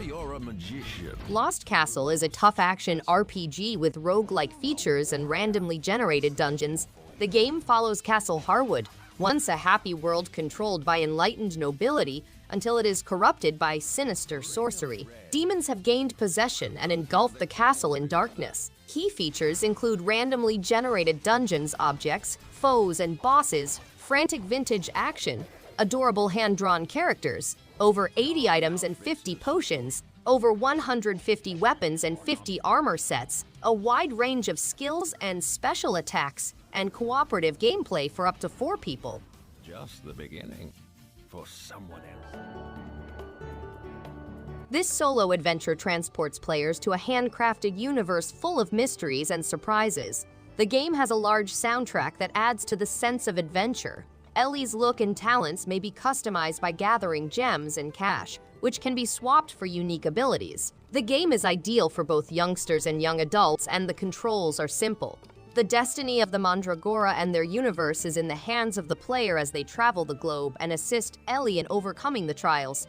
You're a magician. Lost Castle is a tough-action RPG with roguelike features and randomly generated dungeons. The game follows Castle Harwood, once a happy world controlled by enlightened nobility, until it is corrupted by sinister sorcery. Demons have gained possession and engulfed the castle in darkness. Key features include randomly generated dungeons, objects, foes and bosses, frantic vintage action, adorable hand-drawn characters, over 80 items and 50 potions, over 150 weapons and 50 armor sets, a wide range of skills and special attacks, and cooperative gameplay for up to 4 people. Just the beginning for someone else. This solo adventure transports players to a handcrafted universe full of mysteries and surprises. The game has a large soundtrack that adds to the sense of adventure. Elli's look and talents may be customized by gathering gems and cash, which can be swapped for unique abilities. The game is ideal for both youngsters and young adults, and the controls are simple. The destiny of the Mandragora and their universe is in the hands of the player as they travel the globe and assist Elli in overcoming the trials.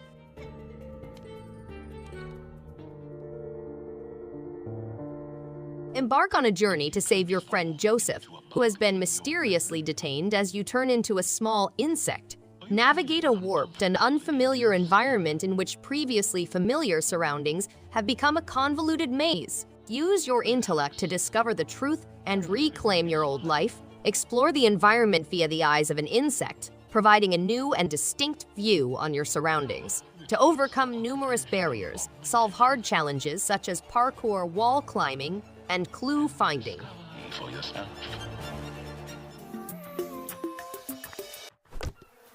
Embark on a journey to save your friend Joseph, who has been mysteriously detained as you turn into a small insect. Navigate a warped and unfamiliar environment in which previously familiar surroundings have become a convoluted maze. Use your intellect to discover the truth and reclaim your old life. Explore the environment via the eyes of an insect, providing a new and distinct view on your surroundings. To overcome numerous barriers, solve hard challenges such as parkour, wall climbing, and clue finding.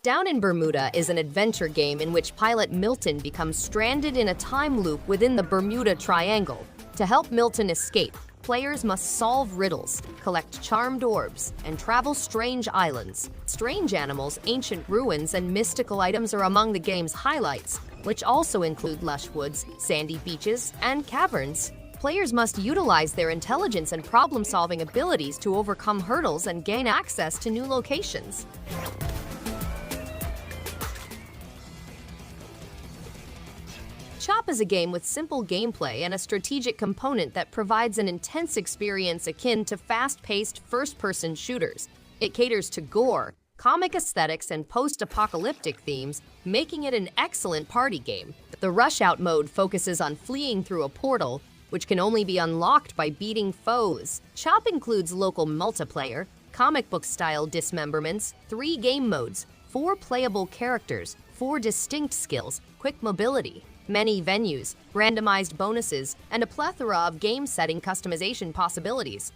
Down in Bermuda is an adventure game in which pilot Milton becomes stranded in a time loop within the Bermuda Triangle. To help Milton escape, players must solve riddles, collect charmed orbs, and travel strange islands. Strange animals, ancient ruins, and mystical items are among the game's highlights, which also include lush woods, sandy beaches, and caverns. Players must utilize their intelligence and problem-solving abilities to overcome hurdles and gain access to new locations. Chop is a game with simple gameplay and a strategic component that provides an intense experience akin to fast-paced first-person shooters. It caters to gore, comic aesthetics, and post-apocalyptic themes, making it an excellent party game. The Rush-Out mode focuses on fleeing through a portal, which can only be unlocked by beating foes. Chop includes local multiplayer, comic book-style dismemberments, 3 game modes, 4 playable characters, 4 distinct skills, quick mobility, many venues, randomized bonuses, and a plethora of game-setting customization possibilities.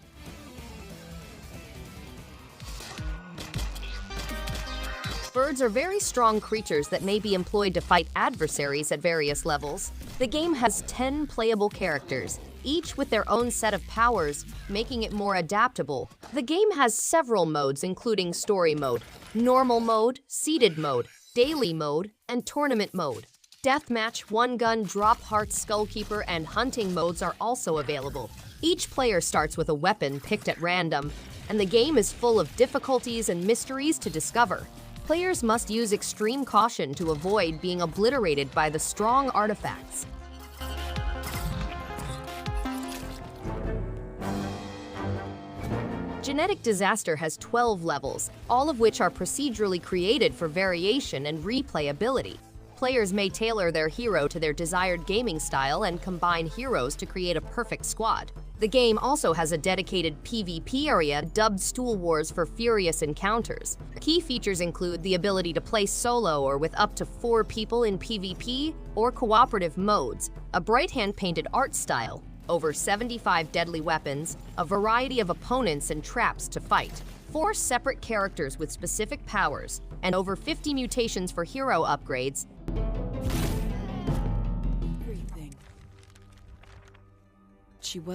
Birds are very strong creatures that may be employed to fight adversaries at various levels. The game has 10 playable characters, each with their own set of powers, making it more adaptable. The game has several modes, including story mode, normal mode, seeded mode, daily mode, and tournament mode. Deathmatch, one-gun, drop hearts, skullkeeper, and hunting modes are also available. Each player starts with a weapon picked at random, and the game is full of difficulties and mysteries to discover. Players must use extreme caution to avoid being obliterated by the strong artifacts. Genetic Disaster has 12 levels, all of which are procedurally created for variation and replayability. Players may tailor their hero to their desired gaming style and combine heroes to create a perfect squad. The game also has a dedicated PvP area dubbed Stool Wars for furious encounters. Key features include the ability to play solo or with up to 4 people in PvP or cooperative modes, a bright hand-painted art style, over 75 deadly weapons, a variety of opponents and traps to fight, 4 separate characters with specific powers, and over 50 mutations for hero upgrades.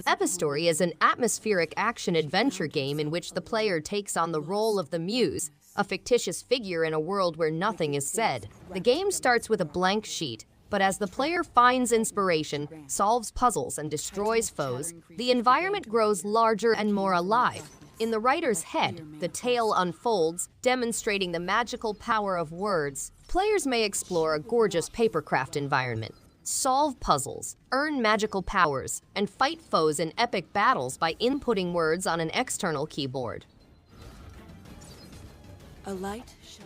Epistory is an atmospheric action-adventure game in which the player takes on the role of the Muse, a fictitious figure in a world where nothing is said. The game starts with a blank sheet, but as the player finds inspiration, solves puzzles, and destroys foes, the environment grows larger and more alive. In the writer's head, the tale unfolds, demonstrating the magical power of words. Players may explore a gorgeous papercraft environment, Solve puzzles, earn magical powers, and fight foes in epic battles by inputting words on an external keyboard. A light shone.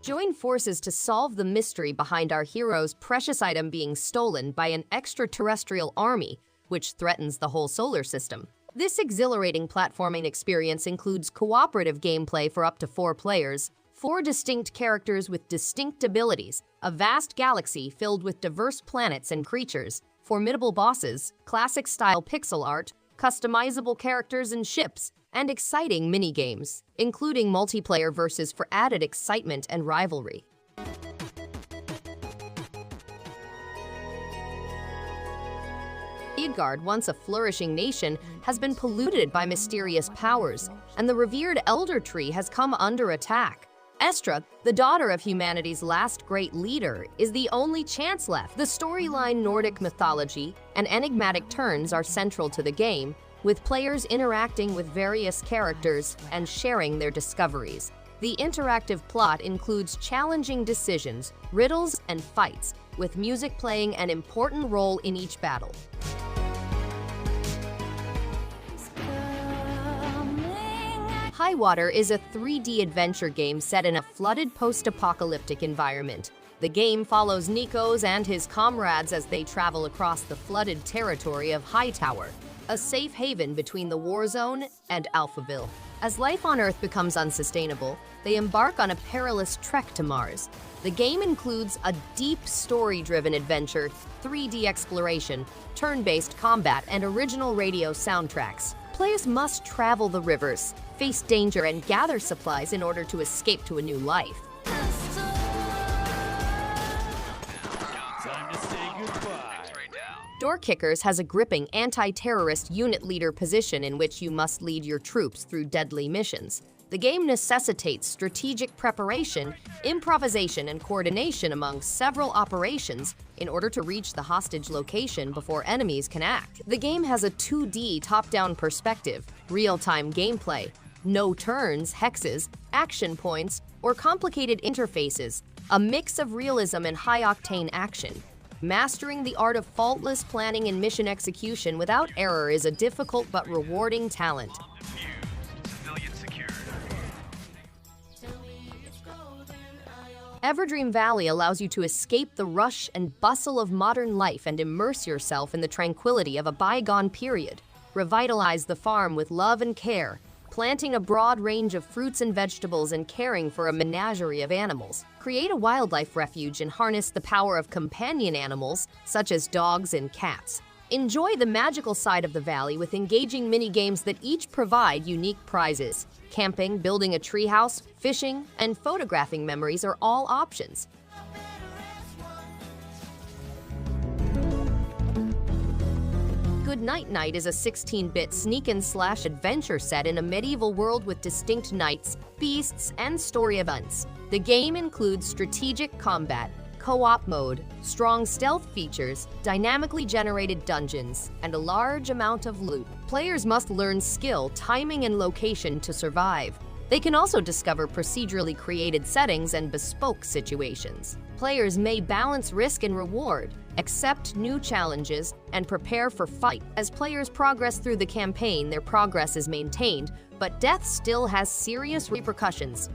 Join forces to solve the mystery behind our hero's precious item being stolen by an extraterrestrial army, which threatens the whole solar system. This exhilarating platforming experience includes cooperative gameplay for up to 4 players, 4 distinct characters with distinct abilities, a vast galaxy filled with diverse planets and creatures, formidable bosses, classic-style pixel art, customizable characters and ships, and exciting mini-games, including multiplayer versus for added excitement and rivalry. Midgard, once a flourishing nation, has been polluted by mysterious powers, and the revered Elder Tree has come under attack. Estra, the daughter of humanity's last great leader, is the only chance left. The storyline, Nordic mythology, and enigmatic turns are central to the game, with players interacting with various characters and sharing their discoveries. The interactive plot includes challenging decisions, riddles, and fights, with music playing an important role in each battle. Highwater is a 3D adventure game set in a flooded post-apocalyptic environment. The game follows Nikos and his comrades as they travel across the flooded territory of Hightower, a safe haven between the war zone and Alphaville. As life on Earth becomes unsustainable, they embark on a perilous trek to Mars. The game includes a deep story-driven adventure, 3D exploration, turn-based combat, and original radio soundtracks. Players must travel the rivers, face danger, and gather supplies in order to escape to a new life. Door Kickers has a gripping anti-terrorist unit leader position in which you must lead your troops through deadly missions. The game necessitates strategic preparation, improvisation, and coordination among several operations in order to reach the hostage location before enemies can act. The game has a 2D top-down perspective, real-time gameplay, no turns, hexes, action points, or complicated interfaces, a mix of realism and high-octane action. Mastering the art of faultless planning and mission execution without error is a difficult but rewarding talent. Everdream Valley allows you to escape the rush and bustle of modern life and immerse yourself in the tranquility of a bygone period. Revitalize the farm with love and care, planting a broad range of fruits and vegetables and caring for a menagerie of animals. Create a wildlife refuge and harness the power of companion animals, such as dogs and cats. Enjoy the magical side of the valley with engaging mini-games that each provide unique prizes. Camping, building a treehouse, fishing, and photographing memories are all options. Good Night Night is a 16-bit sneak-and-slash adventure set in a medieval world with distinct knights, beasts, and story events. The game includes strategic combat, co-op mode, strong stealth features, dynamically generated dungeons, and a large amount of loot. Players must learn skill, timing, and location to survive. They can also discover procedurally created settings and bespoke situations. Players may balance risk and reward, accept new challenges, and prepare for fight. As players progress through the campaign, their progress is maintained, but death still has serious repercussions.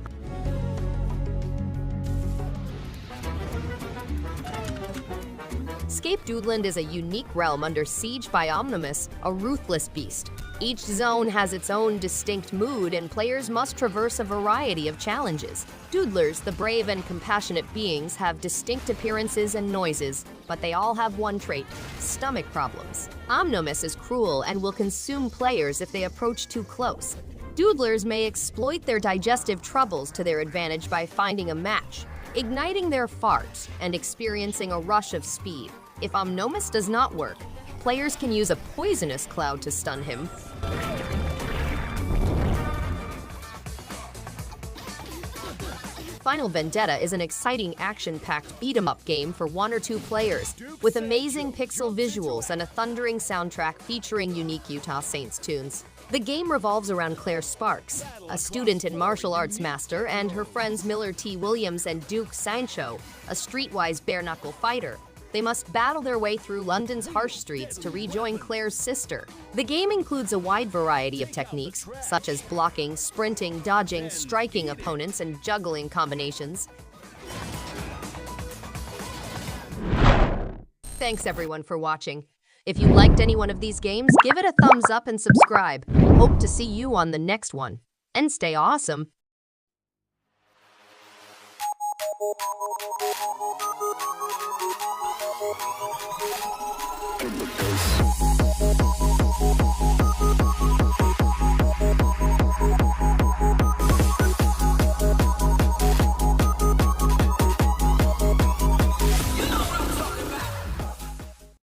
Doodland is a unique realm under siege by Omnimus, a ruthless beast. Each zone has its own distinct mood, and players must traverse a variety of challenges. Doodlers, the brave and compassionate beings, have distinct appearances and noises, but they all have one trait: stomach problems. Omnimus is cruel and will consume players if they approach too close. Doodlers may exploit their digestive troubles to their advantage by finding a match, igniting their farts, and experiencing a rush of speed. If Omnimus does not work, players can use a poisonous cloud to stun him. Final Vendetta is an exciting action-packed beat-em-up game for 1 or 2 players, with amazing pixel visuals and a thundering soundtrack featuring unique Utah Saints tunes. The game revolves around Claire Sparks, a student and martial arts master, and her friends Miller T. Williams and Duke Sancho, a streetwise bare-knuckle fighter. They must battle their way through London's harsh streets to rejoin Claire's sister. The game includes a wide variety of techniques, such as blocking, sprinting, dodging, striking opponents, and juggling combinations. Thanks everyone for watching. If you liked any one of these games, give it a thumbs up and subscribe. Hope to see you on the next one. And stay awesome!